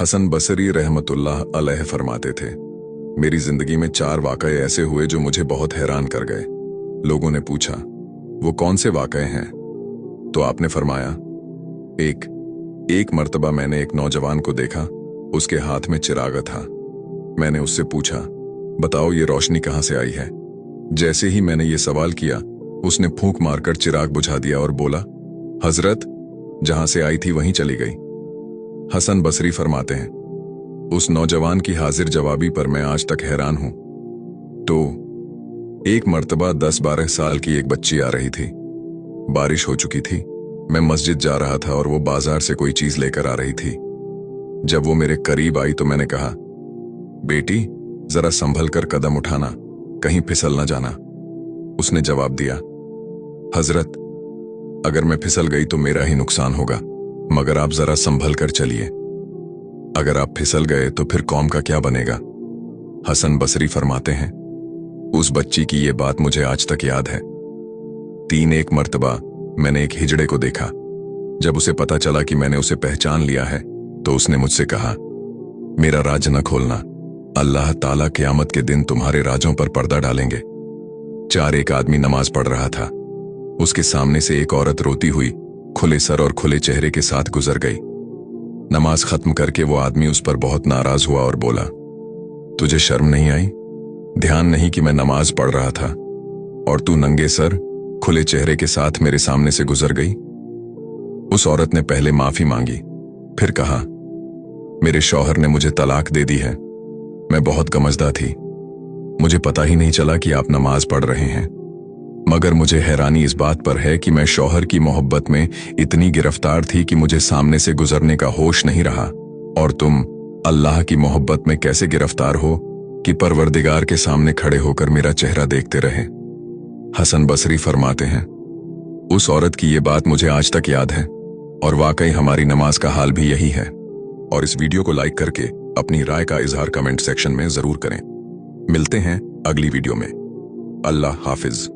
हसन बसरी रहमतुल्लाह अलैह फरमाते थे, मेरी जिंदगी में 4 वाक़ये ऐसे हुए जो मुझे बहुत हैरान कर गए। लोगों ने पूछा, वो कौन से वाक़ये हैं? तो आपने फरमाया, एक मर्तबा मैंने एक नौजवान को देखा, उसके हाथ में चिराग था। मैंने उससे पूछा, बताओ ये रोशनी कहाँ से आई है? जैसे ही मैंने ये सवाल किया, उसने फूंक मारकर चिराग बुझा दिया और बोला, हजरत, जहां से आई थी वहीं चली गई। हसन बसरी फरमाते हैं, उस नौजवान की हाजिर जवाबी पर मैं आज तक हैरान हूं। तो एक मर्तबा 10-12 साल की एक बच्ची आ रही थी। बारिश हो चुकी थी। मैं मस्जिद जा रहा था और वो बाजार से कोई चीज लेकर आ रही थी। जब वो मेरे करीब आई तो मैंने कहा, बेटी, जरा संभल कर कदम उठाना, कहीं फिसल ना जाना। उसने जवाब दिया, हजरत, अगर मैं फिसल गई तो मेरा ही नुकसान होगा, मगर आप जरा संभल कर चलिए। अगर आप फिसल गए तो फिर कौम का क्या बनेगा? हसन बसरी फरमाते हैं, उस बच्ची की ये बात मुझे आज तक याद है। एक मर्तबा मैंने एक हिजड़े को देखा। जब उसे पता चला कि मैंने उसे पहचान लिया है तो उसने मुझसे कहा, मेरा राज न खोलना, अल्लाह ताला क़यामत के दिन तुम्हारे राजों पर पर्दा डालेंगे। एक आदमी नमाज पढ़ रहा था। उसके सामने से एक औरत रोती हुई खुले सर और खुले चेहरे के साथ गुजर गई। नमाज खत्म करके वो आदमी उस पर बहुत नाराज हुआ और बोला, तुझे शर्म नहीं आई? ध्यान नहीं कि मैं नमाज पढ़ रहा था और तू नंगे सर खुले चेहरे के साथ मेरे सामने से गुजर गई? उस औरत ने पहले माफी मांगी, फिर कहा, मेरे शौहर ने मुझे तलाक दे दी है। मैं बहुत गमज़दा थी, मुझे पता ही नहीं चला कि आप नमाज पढ़ रहे हैं। मगर मुझे हैरानी इस बात पर है कि मैं शौहर की मोहब्बत में इतनी गिरफ्तार थी कि मुझे सामने से गुजरने का होश नहीं रहा, और तुम अल्लाह की मोहब्बत में कैसे गिरफ्तार हो कि परवरदिगार के सामने खड़े होकर मेरा चेहरा देखते रहे। हसन बसरी फरमाते हैं, उस औरत की ये बात मुझे आज तक याद है, और वाकई हमारी नमाज का हाल भी यही है। और इस वीडियो को लाइक करके अपनी राय का इजहार कमेंट सेक्शन में जरूर करें। मिलते हैं अगली वीडियो में। अल्लाह हाफिज।